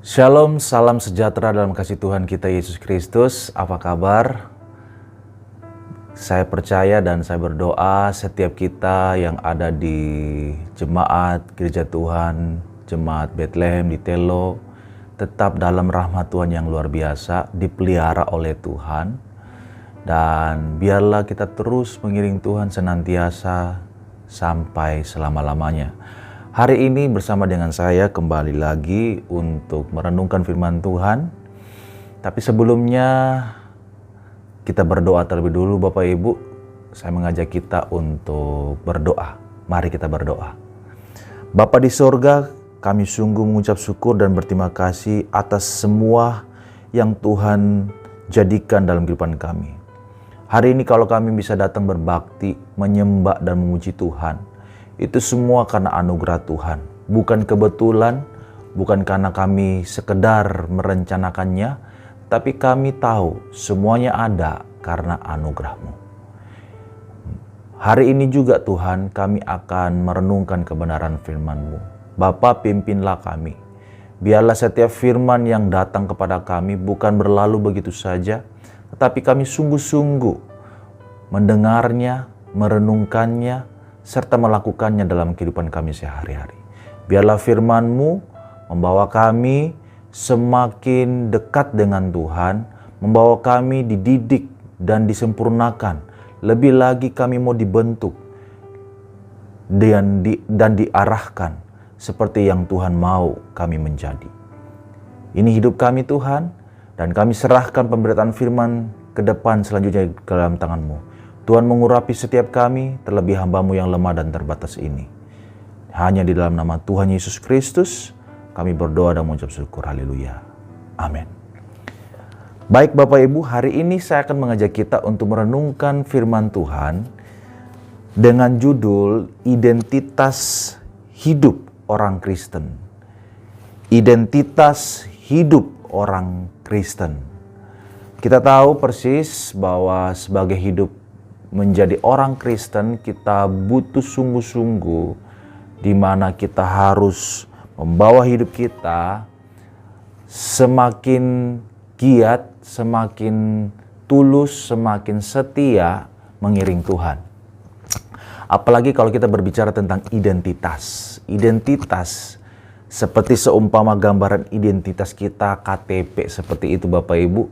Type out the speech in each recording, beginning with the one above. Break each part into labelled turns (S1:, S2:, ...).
S1: Shalom, salam sejahtera dalam kasih Tuhan kita Yesus Kristus. Apa kabar? Saya percaya dan saya berdoa setiap kita yang ada di jemaat Gereja Tuhan, jemaat Bethlehem di Telo, tetap dalam rahmat Tuhan yang luar biasa, dipelihara oleh Tuhan. Dan biarlah kita terus mengiring Tuhan senantiasa sampai selama-lamanya. Hari ini bersama dengan saya kembali lagi untuk merenungkan firman Tuhan. Tapi sebelumnya kita berdoa terlebih dulu Bapak Ibu. Saya mengajak kita untuk berdoa. Mari kita berdoa. Bapa di sorga, kami sungguh mengucap syukur dan berterima kasih atas semua yang Tuhan jadikan dalam kehidupan kami. Hari ini kalau kami bisa datang berbakti, menyembah dan memuji Tuhan, itu semua karena anugerah Tuhan. Bukan kebetulan, bukan karena kami sekedar merencanakannya, tapi kami tahu semuanya ada karena anugerah-Mu. Hari ini juga Tuhan kami akan merenungkan kebenaran firman-Mu. Bapa, pimpinlah kami. Biarlah setiap firman yang datang kepada kami bukan berlalu begitu saja, tetapi kami sungguh-sungguh mendengarnya, merenungkannya, serta melakukannya dalam kehidupan kami sehari-hari. Biarlah firman-Mu membawa kami semakin dekat dengan Tuhan, membawa kami dididik dan disempurnakan. Lebih lagi kami mau dibentuk dan diarahkan seperti yang Tuhan mau kami menjadi. Ini hidup kami Tuhan, dan kami serahkan pemberitaan firman ke depan selanjutnya ke dalam tangan-Mu. Tuhan mengurapi setiap kami, terlebih hamba-Mu yang lemah dan terbatas ini. Hanya di dalam nama Tuhan Yesus Kristus, kami berdoa dan mengucap syukur. Haleluya. Amin. Baik Bapak Ibu, hari ini saya akan mengajak kita untuk merenungkan firman Tuhan dengan judul Identitas Hidup Orang Kristen. Identitas hidup orang Kristen. Kita tahu persis bahwa sebagai hidup menjadi orang Kristen, kita butuh sungguh-sungguh, di mana kita harus membawa hidup kita semakin giat, semakin tulus, semakin setia mengiring Tuhan. Apalagi kalau kita berbicara tentang identitas. Identitas seperti seumpama gambaran identitas kita KTP seperti itu Bapak Ibu.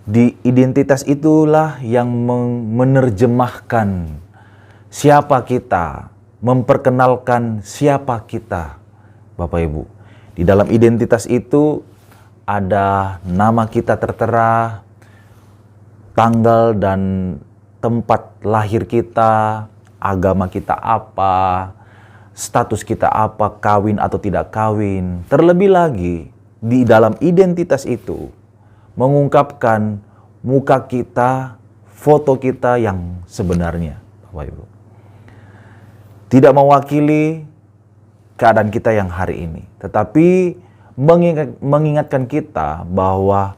S1: Di identitas itulah yang menerjemahkan siapa kita, memperkenalkan siapa kita, Bapak Ibu. Di dalam identitas itu ada nama kita tertera, tanggal dan tempat lahir kita, agama kita apa, status kita apa, kawin atau tidak kawin. Terlebih lagi, di dalam identitas itu mengungkapkan muka kita, foto kita yang sebenarnya, Bapak Ibu. Tidak mewakili keadaan kita yang hari ini, tetapi mengingatkan kita bahwa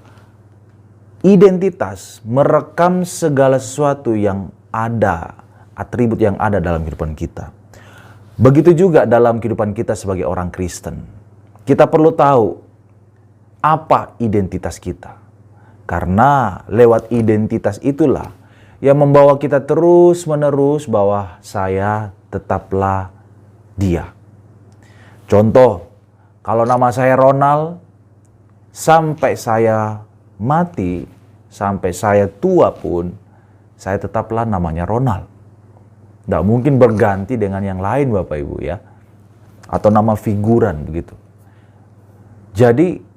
S1: identitas merekam segala sesuatu yang ada, atribut yang ada dalam kehidupan kita. Begitu juga dalam kehidupan kita sebagai orang Kristen. Kita perlu tahu apa identitas kita. Karena lewat identitas itulah yang membawa kita terus-menerus bahwa saya tetaplah dia. Contoh, kalau nama saya Ronald, sampai saya mati, sampai saya tua pun, saya tetaplah namanya Ronald. Tidak mungkin berganti dengan yang lain Bapak Ibu ya. Atau nama figuran begitu. Jadi,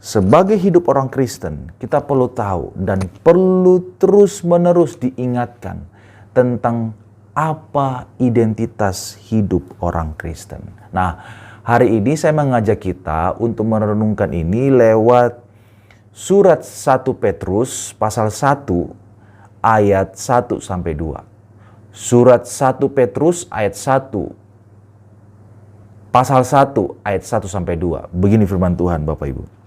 S1: sebagai hidup orang Kristen, kita perlu tahu dan perlu terus-menerus diingatkan tentang apa identitas hidup orang Kristen. Nah, hari ini saya mengajak kita untuk merenungkan ini lewat surat 1 Petrus pasal 1 ayat 1 sampai 2. Surat 1 Petrus ayat 1 pasal 1 ayat 1 sampai 2. Begini firman Tuhan Bapak Ibu.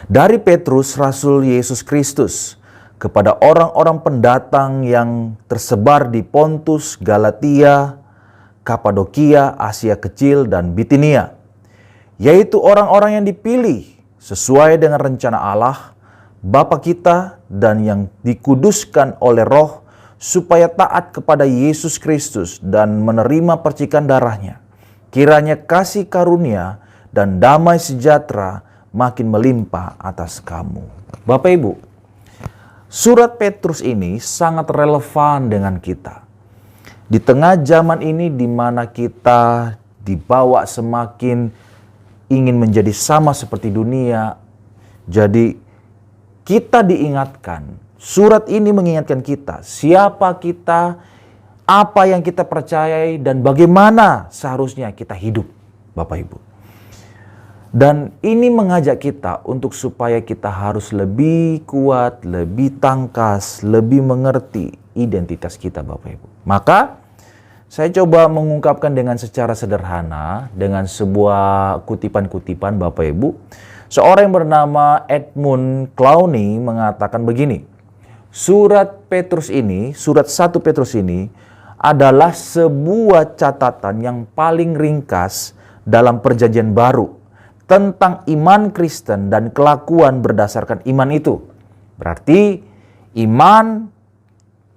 S1: Dari Petrus, Rasul Yesus Kristus, kepada orang-orang pendatang yang tersebar di Pontus, Galatia, Kapadokia, Asia Kecil, dan Bitinia, yaitu orang-orang yang dipilih sesuai dengan rencana Allah, Bapa kita, dan yang dikuduskan oleh Roh, supaya taat kepada Yesus Kristus dan menerima percikan darahnya. Kiranya kasih karunia dan damai sejahtera makin melimpah atas kamu. Bapak Ibu, surat Petrus ini sangat relevan dengan kita. Di tengah zaman ini di mana kita dibawa semakin ingin menjadi sama seperti dunia, jadi kita diingatkan, surat ini mengingatkan kita siapa kita, apa yang kita percayai, dan bagaimana seharusnya kita hidup, Bapak Ibu. Dan ini mengajak kita untuk supaya kita harus lebih kuat, lebih tangkas, lebih mengerti identitas kita, Bapak Ibu. Maka saya coba mengungkapkan dengan secara sederhana dengan sebuah kutipan-kutipan, Bapak Ibu. Seorang yang bernama Edmund Clowney mengatakan begini, surat 1 Petrus ini adalah sebuah catatan yang paling ringkas dalam perjanjian baru tentang iman Kristen dan kelakuan berdasarkan iman itu. Berarti iman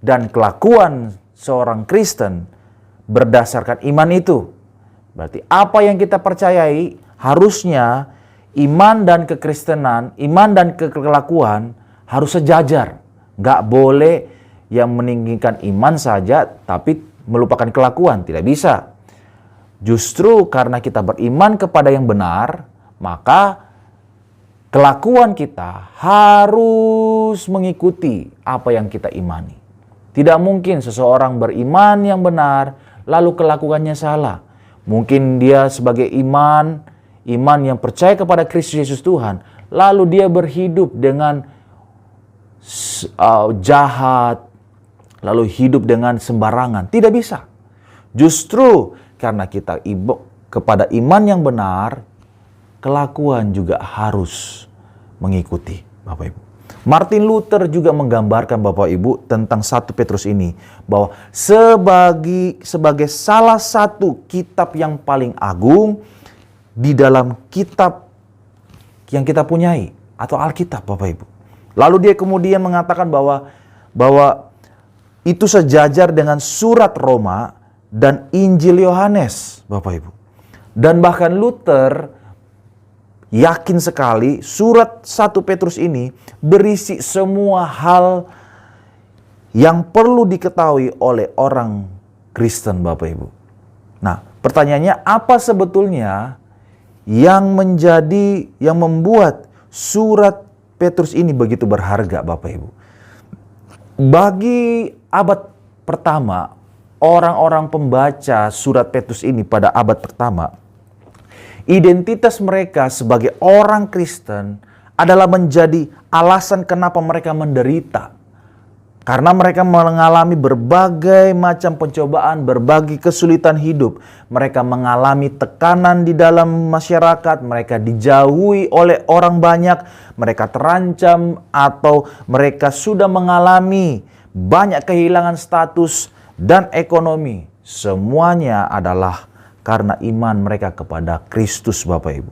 S1: dan kelakuan seorang Kristen berdasarkan iman itu. Berarti apa yang kita percayai harusnya iman dan kekristenan, iman dan kelakuan harus sejajar. Gak boleh yang meninggikan iman saja tapi melupakan kelakuan. Tidak bisa. Justru karena kita beriman kepada yang benar, maka kelakuan kita harus mengikuti apa yang kita imani. Tidak mungkin seseorang beriman yang benar lalu kelakuannya salah. Mungkin dia sebagai iman yang percaya kepada Kristus Yesus Tuhan, lalu dia berhidup dengan jahat, lalu hidup dengan sembarangan. Tidak bisa. Justru karena kita kepada iman yang benar, kelakuan juga harus mengikuti, Bapak Ibu. Martin Luther juga menggambarkan, Bapak Ibu, tentang 1 Petrus ini, bahwa sebagai salah satu kitab yang paling agung di dalam kitab yang kita punyai, atau Alkitab, Bapak Ibu. Lalu dia kemudian mengatakan bahwa itu sejajar dengan surat Roma dan Injil Yohanes, Bapak Ibu. Dan bahkan Luther yakin sekali surat 1 Petrus ini berisi semua hal yang perlu diketahui oleh orang Kristen, Bapak Ibu. Nah, pertanyaannya, apa sebetulnya yang membuat surat Petrus ini begitu berharga, Bapak Ibu? Bagi abad pertama, orang-orang pembaca surat Petrus ini pada abad pertama, identitas mereka sebagai orang Kristen adalah menjadi alasan kenapa mereka menderita. Karena mereka mengalami berbagai macam pencobaan, berbagai kesulitan hidup. Mereka mengalami tekanan di dalam masyarakat, mereka dijauhi oleh orang banyak, mereka terancam, atau mereka sudah mengalami banyak kehilangan status dan ekonomi. Semuanya adalah karena iman mereka kepada Kristus, Bapak Ibu.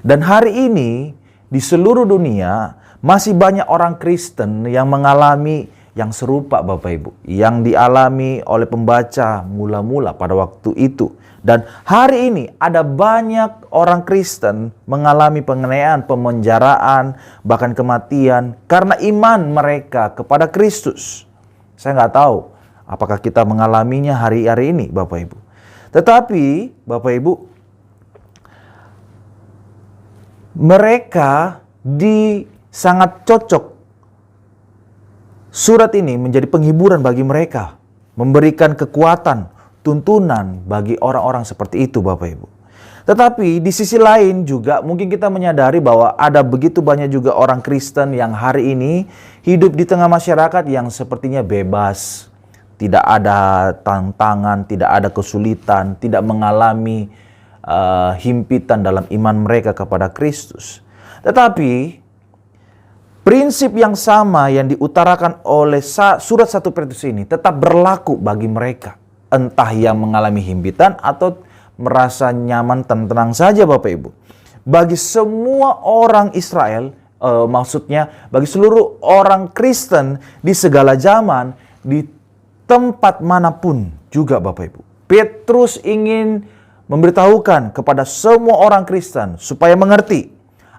S1: Dan hari ini di seluruh dunia masih banyak orang Kristen yang mengalami yang serupa, Bapak Ibu, yang dialami oleh pembaca mula-mula pada waktu itu. Dan hari ini ada banyak orang Kristen mengalami penganiayaan, pemenjaraan, bahkan kematian karena iman mereka kepada Kristus. Saya nggak tahu apakah kita mengalaminya hari-hari ini, Bapak Ibu. Tetapi, Bapak Ibu, mereka sangat cocok. Surat ini menjadi penghiburan bagi mereka, memberikan kekuatan, tuntunan bagi orang-orang seperti itu, Bapak Ibu. Tetapi di sisi lain juga mungkin kita menyadari bahwa ada begitu banyak juga orang Kristen yang hari ini hidup di tengah masyarakat yang sepertinya bebas, tidak ada tantangan, tidak ada kesulitan, tidak mengalami himpitan dalam iman mereka kepada Kristus. Tetapi prinsip yang sama yang diutarakan oleh surat 1 Petrus ini tetap berlaku bagi mereka. Entah yang mengalami himpitan atau merasa nyaman tenang saja, Bapak Ibu. bagi semua orang Israel, maksudnya bagi seluruh orang Kristen di segala zaman, di tempat manapun juga Bapak Ibu. Petrus ingin memberitahukan kepada semua orang Kristen supaya mengerti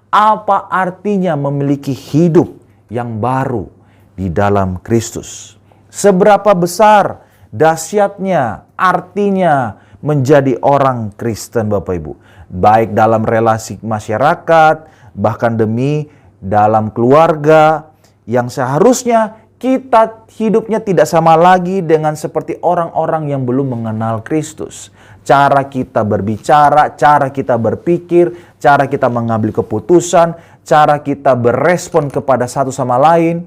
S1: apa artinya memiliki hidup yang baru di dalam Kristus. Seberapa besar dahsyatnya artinya menjadi orang Kristen Bapak Ibu. Baik dalam relasi masyarakat, bahkan demi dalam keluarga yang seharusnya kita hidupnya tidak sama lagi dengan seperti orang-orang yang belum mengenal Kristus. Cara kita berbicara, cara kita berpikir, cara kita mengambil keputusan, cara kita berespon kepada satu sama lain,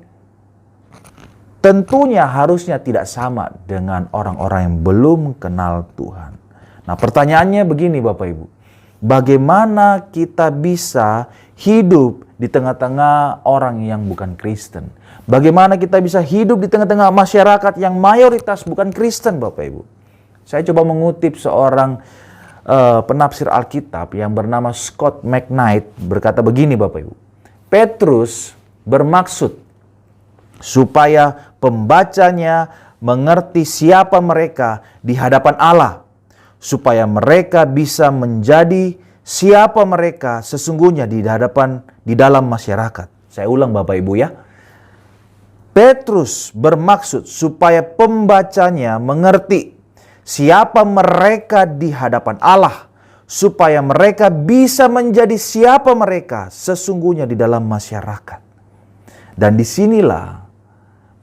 S1: tentunya harusnya tidak sama dengan orang-orang yang belum kenal Tuhan. Nah, pertanyaannya begini Bapak Ibu. Bagaimana kita bisa hidup di tengah-tengah orang yang bukan Kristen? Bagaimana kita bisa hidup di tengah-tengah masyarakat yang mayoritas bukan Kristen Bapak Ibu? Saya coba mengutip seorang penafsir Alkitab yang bernama Scott McKnight berkata begini Bapak Ibu. Petrus bermaksud supaya pembacanya mengerti siapa mereka di hadapan Allah, supaya mereka bisa menjadi siapa mereka sesungguhnya di dalam masyarakat. Saya ulang Bapak Ibu ya. Petrus bermaksud supaya pembacanya mengerti siapa mereka di hadapan Allah, supaya mereka bisa menjadi siapa mereka sesungguhnya di dalam masyarakat. Dan disinilah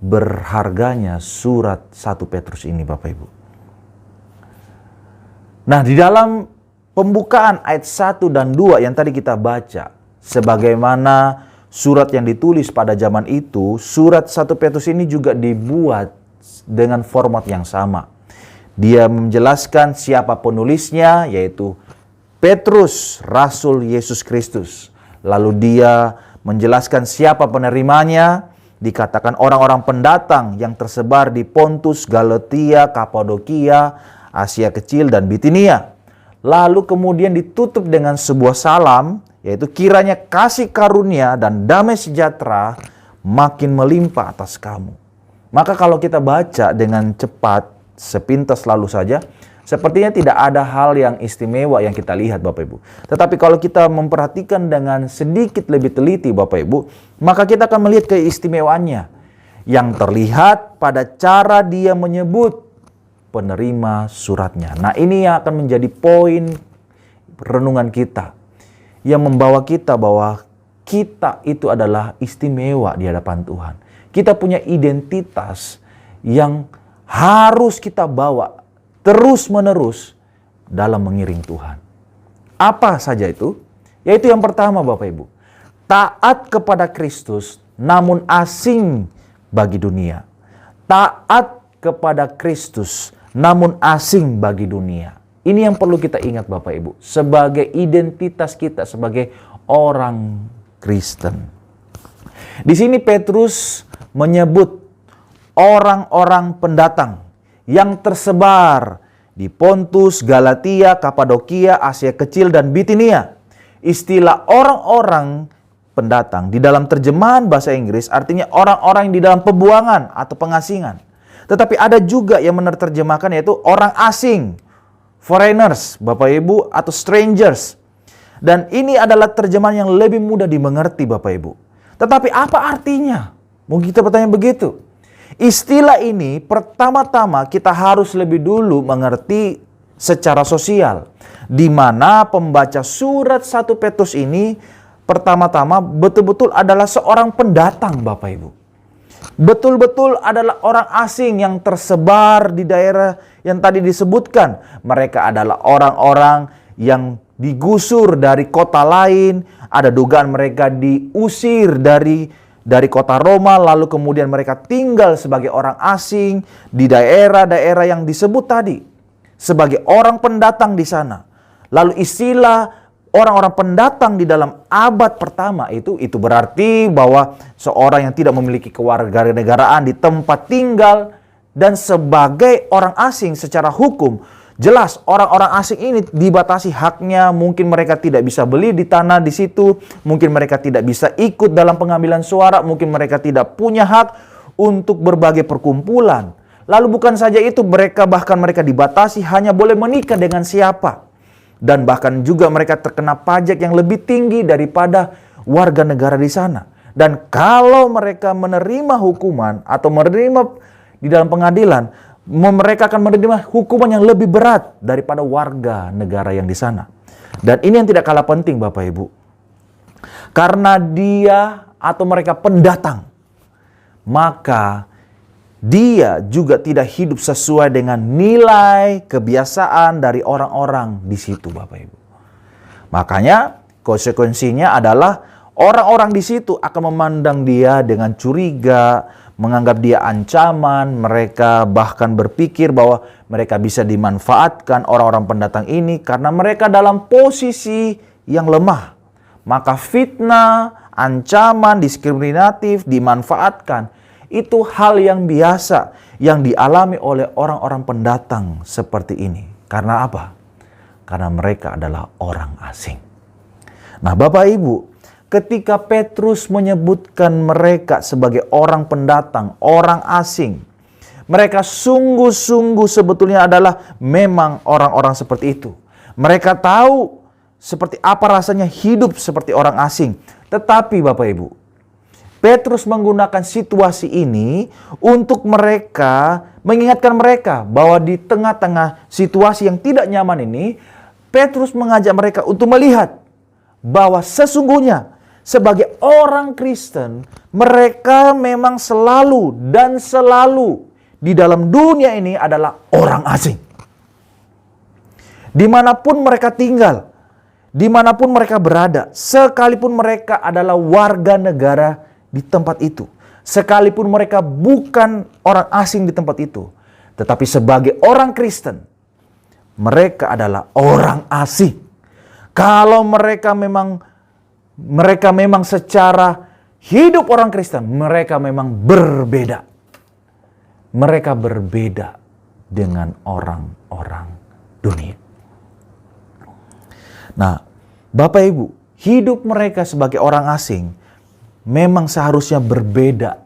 S1: berharganya surat 1 Petrus ini Bapak Ibu. Nah, di dalam pembukaan ayat 1 dan 2 yang tadi kita baca, sebagaimana surat yang ditulis pada zaman itu, surat 1 Petrus ini juga dibuat dengan format yang sama. Dia menjelaskan siapa penulisnya, yaitu Petrus, Rasul Yesus Kristus. Lalu dia menjelaskan siapa penerimanya, dikatakan orang-orang pendatang yang tersebar di Pontus, Galatia, Kapadokia, Asia Kecil, dan Bitinia. Lalu kemudian ditutup dengan sebuah salam, yaitu kiranya kasih karunia dan damai sejahtera makin melimpah atas kamu. Maka kalau kita baca dengan cepat, sepintas lalu saja, sepertinya tidak ada hal yang istimewa yang kita lihat Bapak Ibu. Tetapi kalau kita memperhatikan dengan sedikit lebih teliti Bapak Ibu, maka kita akan melihat keistimewaannya yang terlihat pada cara dia menyebut penerima suratnya. Nah, ini yang akan menjadi poin renungan kita, yang membawa kita bahwa kita itu adalah istimewa di hadapan Tuhan. Kita punya identitas yang harus kita bawa terus-menerus dalam mengiring Tuhan. Apa saja itu? Yaitu yang pertama Bapak Ibu, taat kepada Kristus namun asing bagi dunia. Taat kepada Kristus namun asing bagi dunia. Ini yang perlu kita ingat Bapak Ibu, sebagai identitas kita sebagai orang Kristen. Di sini Petrus menyebut orang-orang pendatang yang tersebar di Pontus, Galatia, Kapadokia, Asia Kecil, dan Bitinia. Istilah orang-orang pendatang di dalam terjemahan bahasa Inggris artinya orang-orang yang di dalam pembuangan atau pengasingan. Tetapi ada juga yang menerjemahkan yaitu orang asing, foreigners, Bapak Ibu, atau strangers. Dan ini adalah terjemahan yang lebih mudah dimengerti Bapak Ibu. Tetapi apa artinya? Mungkin kita bertanya begitu. Istilah ini pertama-tama kita harus lebih dulu mengerti secara sosial. Di mana pembaca surat 1 Petrus ini pertama-tama betul-betul adalah seorang pendatang Bapak Ibu. Betul-betul adalah orang asing yang tersebar di daerah yang tadi disebutkan. Mereka adalah orang-orang yang digusur dari kota lain. Ada dugaan mereka diusir dari kota Roma, lalu kemudian mereka tinggal sebagai orang asing di daerah-daerah yang disebut tadi sebagai orang pendatang di sana. Lalu istilah orang-orang pendatang di dalam abad pertama itu berarti bahwa seorang yang tidak memiliki kewarganegaraan di tempat tinggal dan sebagai orang asing secara hukum Jelas orang-orang asing ini dibatasi haknya, mungkin mereka tidak bisa beli di tanah di situ, mungkin mereka tidak bisa ikut dalam pengambilan suara, mungkin mereka tidak punya hak untuk berbagai perkumpulan. Lalu bukan saja itu, mereka dibatasi hanya boleh menikah dengan siapa. Dan bahkan juga mereka terkena pajak yang lebih tinggi daripada warga negara di sana. Dan kalau mereka menerima hukuman atau menerima di dalam pengadilan, mereka akan menerima hukuman yang lebih berat daripada warga negara yang di sana. Dan ini yang tidak kalah penting, Bapak Ibu. Karena dia atau mereka pendatang, maka dia juga tidak hidup sesuai dengan nilai kebiasaan dari orang-orang di situ, Bapak Ibu. Makanya konsekuensinya adalah orang-orang di situ akan memandang dia dengan curiga, menganggap dia ancaman. Mereka bahkan berpikir bahwa mereka bisa dimanfaatkan orang-orang pendatang ini karena mereka dalam posisi yang lemah. Maka fitnah, ancaman, diskriminatif, dimanfaatkan. Itu hal yang biasa yang dialami oleh orang-orang pendatang seperti ini. Karena apa? Karena mereka adalah orang asing. Nah, Bapak Ibu, ketika Petrus menyebutkan mereka sebagai orang pendatang, orang asing, mereka sungguh-sungguh sebetulnya adalah memang orang-orang seperti itu. Mereka tahu seperti apa rasanya hidup seperti orang asing. Tetapi Bapak Ibu, Petrus menggunakan situasi ini untuk mengingatkan mereka bahwa di tengah-tengah situasi yang tidak nyaman ini, Petrus mengajak mereka untuk melihat bahwa sesungguhnya sebagai orang Kristen, mereka memang selalu dan selalu di dalam dunia ini adalah orang asing. Dimanapun mereka tinggal, dimanapun mereka berada, sekalipun mereka adalah warga negara di tempat itu, sekalipun mereka bukan orang asing di tempat itu, tetapi sebagai orang Kristen, mereka adalah orang asing. Kalau mereka memang secara hidup orang Kristen, mereka memang berbeda. Mereka berbeda dengan orang-orang dunia. Nah, Bapak Ibu, hidup mereka sebagai orang asing memang seharusnya berbeda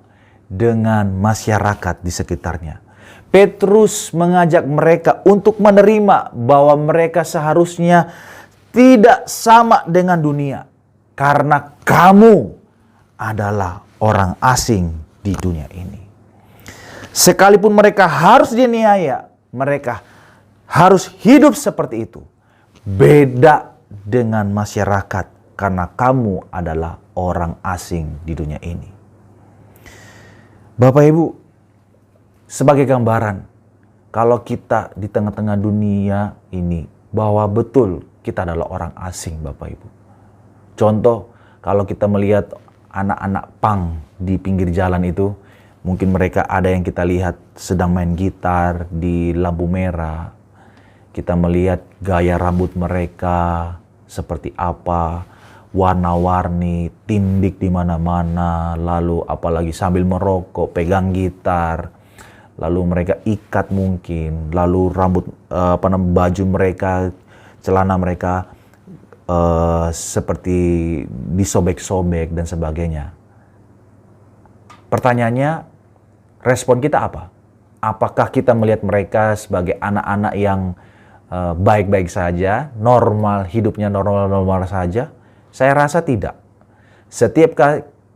S1: dengan masyarakat di sekitarnya. Petrus mengajak mereka untuk menerima bahwa mereka seharusnya tidak sama dengan dunia. Karena kamu adalah orang asing di dunia ini. Sekalipun mereka harus diniaya, mereka harus hidup seperti itu. Beda dengan masyarakat karena kamu adalah orang asing di dunia ini. Bapak Ibu, sebagai gambaran, kalau kita di tengah-tengah dunia ini, bahwa betul kita adalah orang asing, Bapak Ibu. Contoh, kalau kita melihat anak-anak punk di pinggir jalan itu, mungkin mereka ada yang kita lihat sedang main gitar di lampu merah. Kita melihat gaya rambut mereka seperti apa, warna-warni, tindik di mana-mana, lalu apalagi sambil merokok, pegang gitar, lalu mereka ikat mungkin, lalu baju mereka, celana mereka seperti disobek-sobek dan sebagainya. Pertanyaannya, respon kita apa? Apakah kita melihat mereka sebagai anak-anak yang baik-baik saja, normal, hidupnya normal-normal saja? Saya rasa tidak. Setiap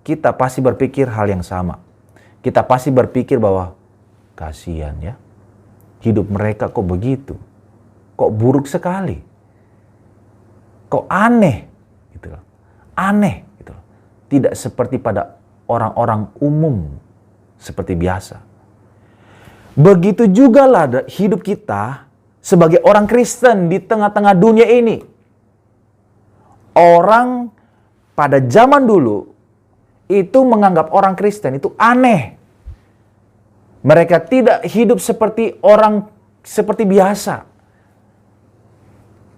S1: kita pasti berpikir hal yang sama. Kita pasti berpikir bahwa kasihan ya, hidup mereka kok begitu, kok buruk sekali, kok aneh, gitu loh. Aneh, gitu loh. Tidak seperti pada orang-orang umum seperti biasa. Begitu juga lah hidup kita sebagai orang Kristen di tengah-tengah dunia ini. Orang pada zaman dulu itu menganggap orang Kristen itu aneh. Mereka tidak hidup seperti orang seperti biasa.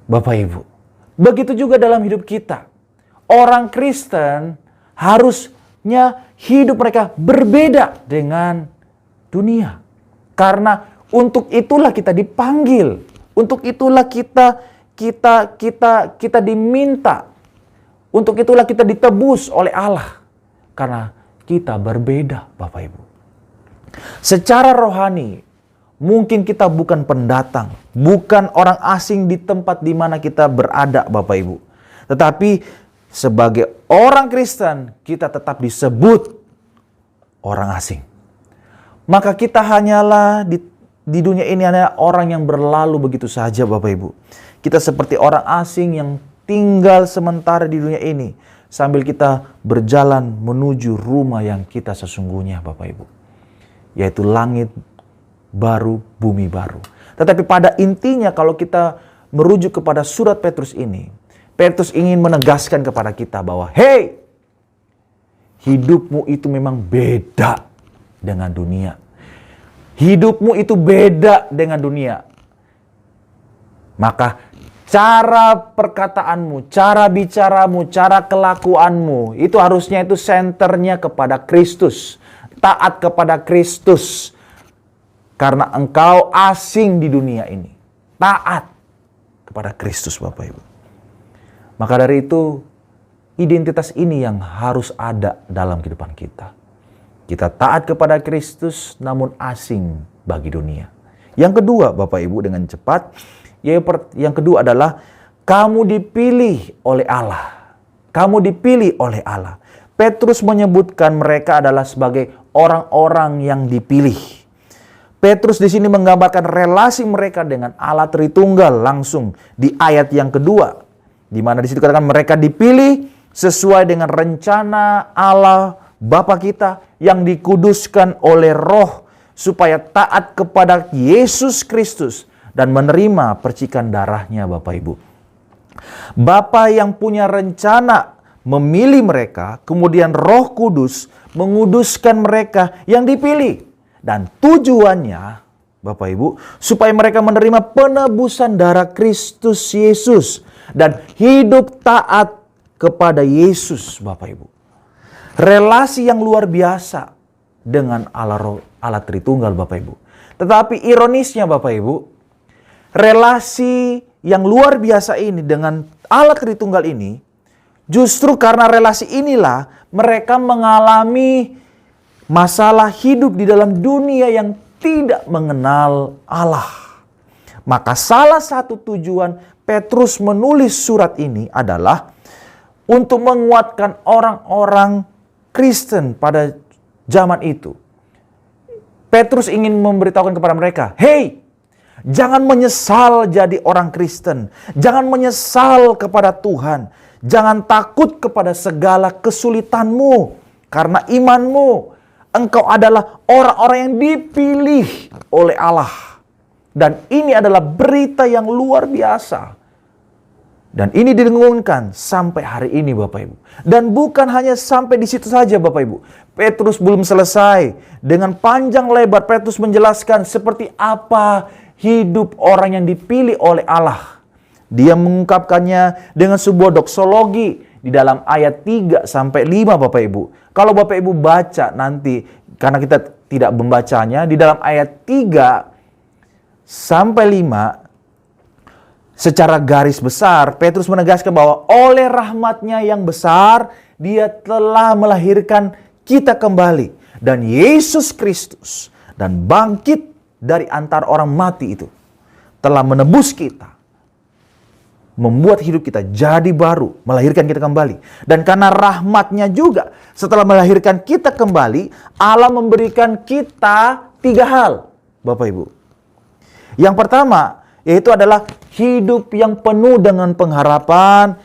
S1: Bapak Ibu, begitu juga dalam hidup kita. Orang Kristen harusnya hidup mereka berbeda dengan dunia. Karena untuk itulah kita dipanggil Untuk itulah kita diminta. Untuk itulah kita ditebus oleh Allah. Karena kita berbeda, Bapak Ibu. Secara rohani, mungkin kita bukan pendatang, bukan orang asing di tempat di mana kita berada, Bapak Ibu. Tetapi sebagai orang Kristen, kita tetap disebut orang asing. Maka kita hanyalah di dunia ini hanya orang yang berlalu begitu saja, Bapak Ibu. Kita seperti orang asing yang tinggal sementara di dunia ini sambil kita berjalan menuju rumah yang kita sesungguhnya, Bapak Ibu. Yaitu langit baru, bumi baru. Tetapi pada intinya kalau kita merujuk kepada surat Petrus ini, Petrus ingin menegaskan kepada kita bahwa, hey, hidupmu itu memang beda dengan dunia. Hidupmu itu beda dengan dunia. Maka cara perkataanmu, cara bicaramu, cara kelakuanmu, itu harusnya itu senternya kepada Kristus. Taat kepada Kristus. Karena engkau asing di dunia ini. Taat kepada Kristus, Bapak Ibu. Maka dari itu, identitas ini yang harus ada dalam kehidupan kita. Kita taat kepada Kristus, namun asing bagi dunia. Yang kedua, Bapak Ibu, dengan cepat, yang kedua adalah kamu dipilih oleh Allah. Kamu dipilih oleh Allah. Petrus menyebutkan mereka adalah sebagai orang-orang yang dipilih. Petrus di sini menggambarkan relasi mereka dengan Allah Tritunggal langsung di ayat yang kedua, di mana di situ katakan mereka dipilih sesuai dengan rencana Allah Bapa kita yang dikuduskan oleh Roh supaya taat kepada Yesus Kristus dan menerima percikan darahnya, Bapak Ibu. Bapa yang punya rencana memilih mereka, kemudian Roh Kudus menguduskan mereka yang dipilih. Dan tujuannya, Bapak Ibu, supaya mereka menerima penebusan darah Kristus Yesus dan hidup taat kepada Yesus, Bapak Ibu. Relasi yang luar biasa dengan Allah Tritunggal, Bapak Ibu. Tetapi ironisnya, Bapak Ibu, relasi yang luar biasa ini dengan Allah Tritunggal ini, justru karena relasi inilah mereka mengalami masalah hidup di dalam dunia yang tidak mengenal Allah. Maka salah satu tujuan Petrus menulis surat ini adalah untuk menguatkan orang-orang Kristen pada zaman itu. Petrus ingin memberitahukan kepada mereka, hey, jangan menyesal jadi orang Kristen. Jangan menyesal kepada Tuhan. Jangan takut kepada segala kesulitanmu. Karena imanmu, engkau adalah orang-orang yang dipilih oleh Allah. Dan ini adalah berita yang luar biasa. Dan ini didengungkan sampai hari ini, Bapak Ibu. Dan bukan hanya sampai di situ saja, Bapak Ibu. Petrus belum selesai. Dengan panjang lebar Petrus menjelaskan seperti apa hidup orang yang dipilih oleh Allah. Dia mengungkapkannya dengan sebuah doksologi di dalam ayat 3 sampai 5, Bapak Ibu. Kalau Bapak Ibu baca nanti, karena kita tidak membacanya, di dalam ayat 3 sampai 5, secara garis besar, Petrus menegaskan bahwa oleh rahmatnya yang besar, dia telah melahirkan kita kembali. Dan Yesus Kristus dan bangkit dari antara orang mati itu telah menebus kita. Membuat hidup kita jadi baru, melahirkan kita kembali. Dan karena rahmatnya juga, setelah melahirkan kita kembali, Allah memberikan kita 3 hal, Bapak Ibu. Yang pertama, yaitu adalah hidup yang penuh dengan pengharapan.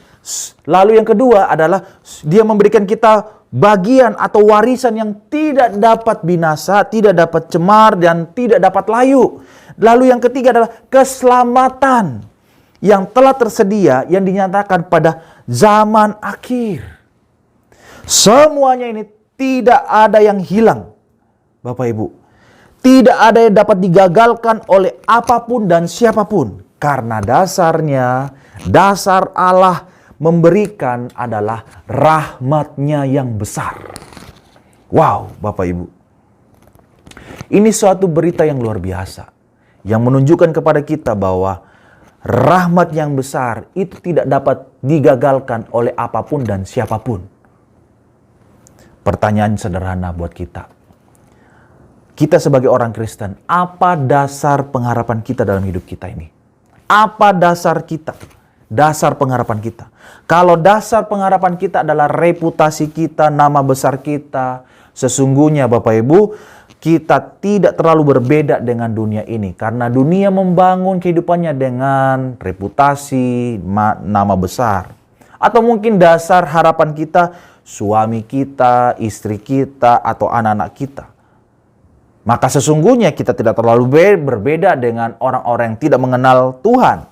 S1: Lalu yang kedua adalah dia memberikan kita bagian atau warisan yang tidak dapat binasa, tidak dapat cemar, dan tidak dapat layu. Lalu yang ketiga adalah keselamatan yang telah tersedia, yang dinyatakan pada zaman akhir. Semuanya ini tidak ada yang hilang, Bapak Ibu. Tidak ada yang dapat digagalkan oleh apapun dan siapapun. Karena dasar Allah memberikan adalah rahmatnya yang besar. Wow, Bapak Ibu. Ini suatu berita yang luar biasa. Yang menunjukkan kepada kita bahwa rahmat yang besar itu tidak dapat digagalkan oleh apapun dan siapapun. Pertanyaan sederhana buat kita. Kita sebagai orang Kristen, apa dasar pengharapan kita dalam hidup kita ini? Apa dasar kita? Dasar pengharapan kita. Kalau dasar pengharapan kita adalah reputasi kita, nama besar kita, sesungguhnya Bapak Ibu, kita tidak terlalu berbeda dengan dunia ini. Karena dunia membangun kehidupannya dengan reputasi, nama besar. Atau mungkin dasar harapan kita, suami kita, istri kita, atau anak-anak kita. Maka sesungguhnya kita tidak terlalu berbeda dengan orang-orang yang tidak mengenal Tuhan.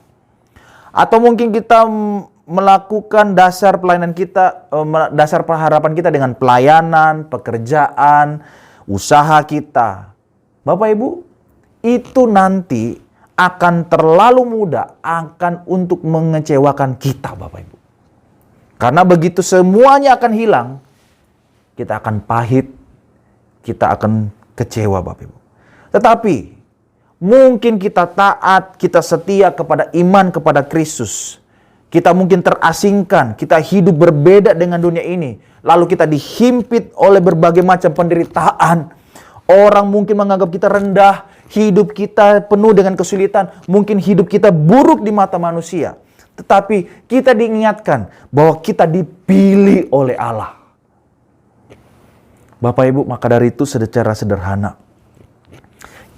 S1: Atau mungkin kita melakukan dasar pelayanan kita, dasar pengharapan kita dengan pelayanan, pekerjaan, usaha kita. Bapak Ibu, itu nanti akan terlalu mudah untuk mengecewakan kita, Bapak Ibu. Karena begitu semuanya akan hilang, kita akan pahit, kita akan kecewa, Bapak Ibu. Tetapi mungkin kita taat, kita setia kepada iman kepada Kristus. Kita mungkin terasingkan, kita hidup berbeda dengan dunia ini. Lalu kita dihimpit oleh berbagai macam penderitaan. Orang mungkin menganggap kita rendah, hidup kita penuh dengan kesulitan. Mungkin hidup kita buruk di mata manusia. Tetapi kita diingatkan bahwa kita dipilih oleh Allah. Bapak Ibu, maka dari itu secara sederhana,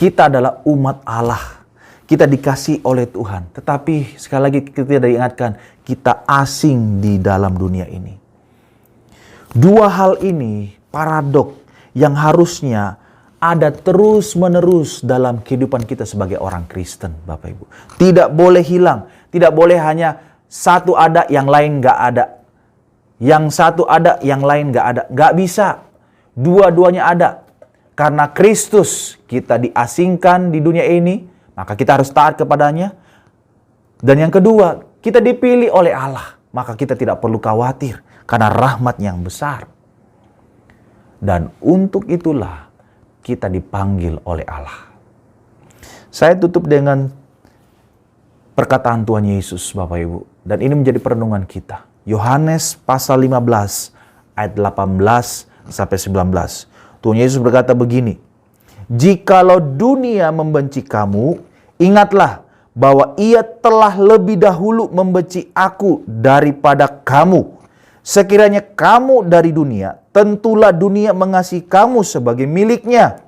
S1: kita adalah umat Allah. Kita dikasih oleh Tuhan. Tetapi sekali lagi kita diingatkan, kita asing di dalam dunia ini. Dua hal ini paradok yang harusnya ada terus-menerus dalam kehidupan kita sebagai orang Kristen, Bapak Ibu. Tidak boleh hilang. Tidak boleh hanya satu ada, yang lain nggak ada. Yang satu ada, yang lain nggak ada. Nggak bisa. Dua-duanya ada. Karena Kristus kita diasingkan di dunia ini, maka kita harus taat kepadanya. Dan yang kedua, kita dipilih oleh Allah. Maka kita tidak perlu khawatir karena rahmat yang besar. Dan untuk itulah kita dipanggil oleh Allah. Saya tutup dengan perkataan Tuhan Yesus, Bapak Ibu. Dan ini menjadi perenungan kita. Yohanes pasal 15 ayat 18 sampai 19. Tuhan Yesus berkata begini, "Jikalau dunia membenci kamu, ingatlah bahwa ia telah lebih dahulu membenci aku daripada kamu. Sekiranya kamu dari dunia, tentulah dunia mengasihi kamu sebagai miliknya.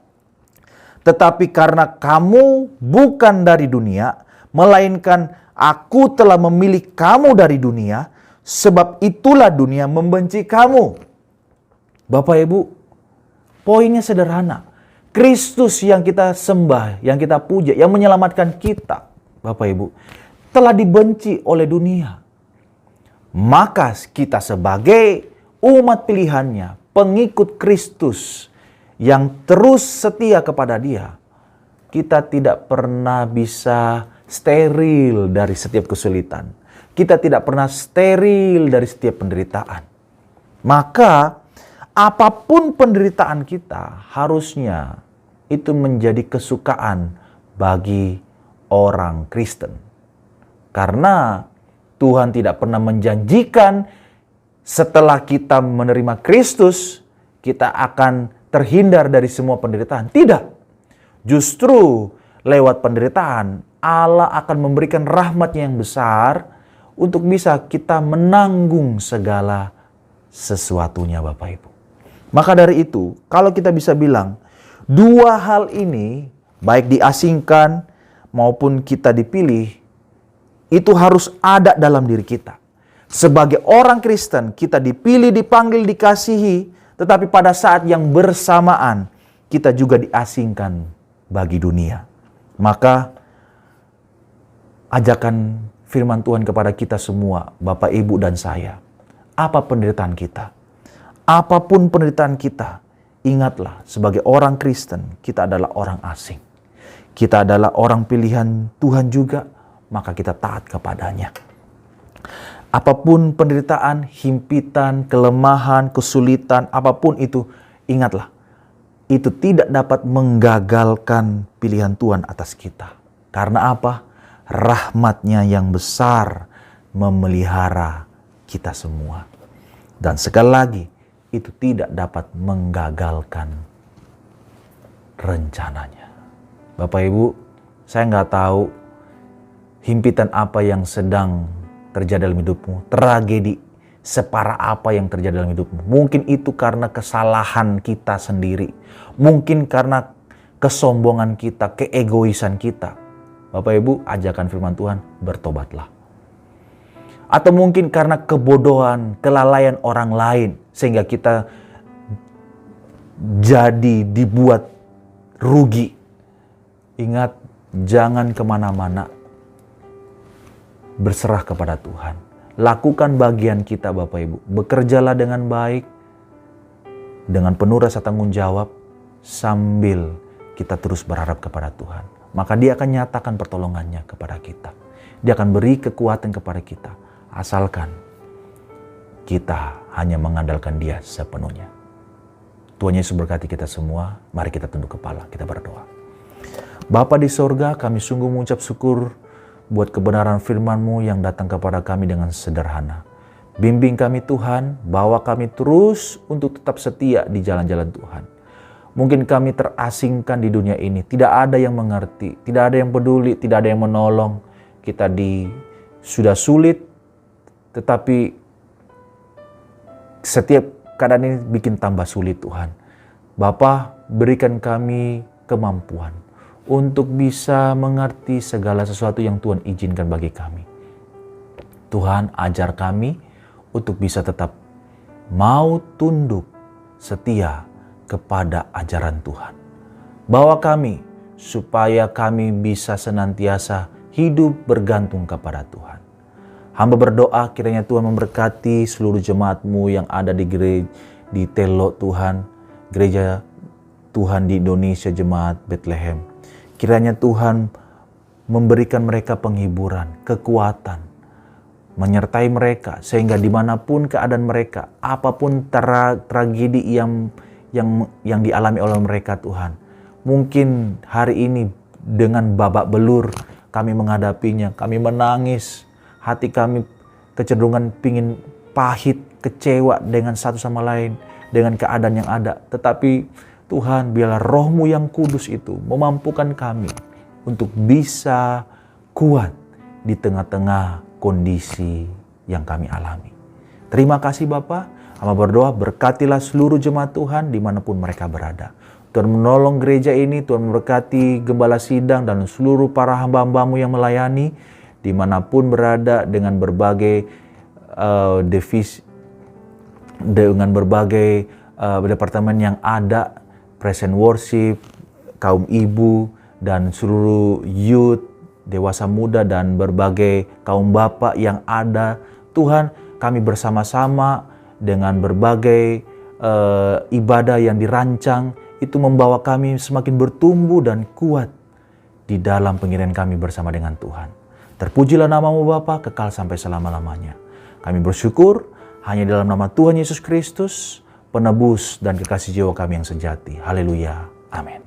S1: Tetapi karena kamu bukan dari dunia, melainkan aku telah memilih kamu dari dunia, sebab itulah dunia membenci kamu." Bapak Ibu, poinnya sederhana. Kristus yang kita sembah, yang kita puja, yang menyelamatkan kita, Bapak Ibu, telah dibenci oleh dunia. Maka kita sebagai umat pilihannya, pengikut Kristus yang terus setia kepada Dia, kita tidak pernah bisa steril dari setiap kesulitan. Kita tidak pernah steril dari setiap penderitaan. Maka apapun penderitaan kita, harusnya itu menjadi kesukaan bagi orang Kristen. Karena Tuhan tidak pernah menjanjikan setelah kita menerima Kristus, kita akan terhindar dari semua penderitaan. Tidak. Justru lewat penderitaan, Allah akan memberikan rahmat-Nya yang besar untuk bisa kita menanggung segala sesuatunya, Bapak Ibu. Maka dari itu, kalau kita bisa bilang, dua hal ini, baik diasingkan maupun kita dipilih, itu harus ada dalam diri kita. Sebagai orang Kristen, kita dipilih, dipanggil, dikasihi, tetapi pada saat yang bersamaan, kita juga diasingkan bagi dunia. Maka, ajakan firman Tuhan kepada kita semua, Bapak, Ibu, dan saya, apa penderitaan kita? Apapun penderitaan kita, ingatlah sebagai orang Kristen, kita adalah orang asing. Kita adalah orang pilihan Tuhan juga, maka kita taat kepadanya. Apapun penderitaan, himpitan, kelemahan, kesulitan, apapun itu, ingatlah. Itu tidak dapat menggagalkan pilihan Tuhan atas kita. Karena apa? rahmat-Nya yang besar memelihara kita semua. Dan sekali lagi, itu tidak dapat menggagalkan rencananya. Bapak Ibu, saya nggak tahu himpitan apa yang sedang terjadi dalam hidupmu, tragedi separah apa yang terjadi dalam hidupmu. Mungkin itu karena kesalahan kita sendiri, mungkin karena kesombongan kita, keegoisan kita. Bapak Ibu, ajakan firman Tuhan, bertobatlah. Atau mungkin karena kebodohan, kelalaian orang lain, sehingga kita jadi dibuat rugi. Ingat, jangan kemana-mana, berserah kepada Tuhan. Lakukan bagian kita Bapak Ibu. Bekerjalah dengan baik, dengan penuh rasa tanggung jawab, sambil kita terus berharap kepada Tuhan. Maka Dia akan nyatakan pertolongannya kepada kita. Dia akan beri kekuatan kepada kita. Asalkan kita hanya mengandalkan Dia sepenuhnya. Tuhan Yesus berkati kita semua. Mari kita tunduk kepala, kita berdoa. Bapa di sorga, kami sungguh mengucap syukur buat kebenaran firman-Mu yang datang kepada kami dengan sederhana. Bimbing kami Tuhan, bawa kami terus untuk tetap setia di jalan-jalan Tuhan. Mungkin kami terasingkan di dunia ini, tidak ada yang mengerti, tidak ada yang peduli, tidak ada yang menolong. Kita sudah sulit, tetapi setiap keadaan ini bikin tambah sulit Tuhan. Bapa, berikan kami kemampuan untuk bisa mengerti segala sesuatu yang Tuhan izinkan bagi kami. Tuhan, ajar kami untuk bisa tetap mau tunduk setia kepada ajaran Tuhan. Bawa kami supaya kami bisa senantiasa hidup bergantung kepada Tuhan. Hamba berdoa kiranya Tuhan memberkati seluruh jemaat-Mu yang ada di Telo Tuhan, gereja Tuhan di Indonesia, jemaat Bethlehem. Kiranya Tuhan memberikan mereka penghiburan, kekuatan, menyertai mereka sehingga dimanapun keadaan mereka, apapun tragedi yang dialami oleh mereka Tuhan. Mungkin hari ini dengan babak belur kami menghadapinya, kami menangis, hati kami kecenderungan pingin pahit, kecewa dengan satu sama lain, dengan keadaan yang ada. Tetapi Tuhan, biarlah Roh-Mu yang kudus itu memampukan kami untuk bisa kuat di tengah-tengah kondisi yang kami alami. Terima kasih Bapa. Hamba berdoa, berkatilah seluruh jemaat Tuhan dimanapun mereka berada. Tuhan menolong gereja ini, Tuhan memberkati gembala sidang dan seluruh para hamba-hamba-Mu yang melayani dimanapun berada dengan berbagai divisi, dengan berbagai departemen yang ada, present worship, kaum ibu, dan seluruh youth, dewasa muda, dan berbagai kaum bapak yang ada. Tuhan, kami bersama-sama dengan berbagai ibadah yang dirancang, itu membawa kami semakin bertumbuh dan kuat di dalam pengirian kami bersama dengan Tuhan. Terpujilah nama-Mu Bapa, kekal sampai selama-lamanya. Kami bersyukur hanya dalam nama Tuhan Yesus Kristus, penebus dan kekasih jiwa kami yang sejati. Haleluya. Amin.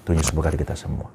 S1: Tuhan Yesus berkati kita semua.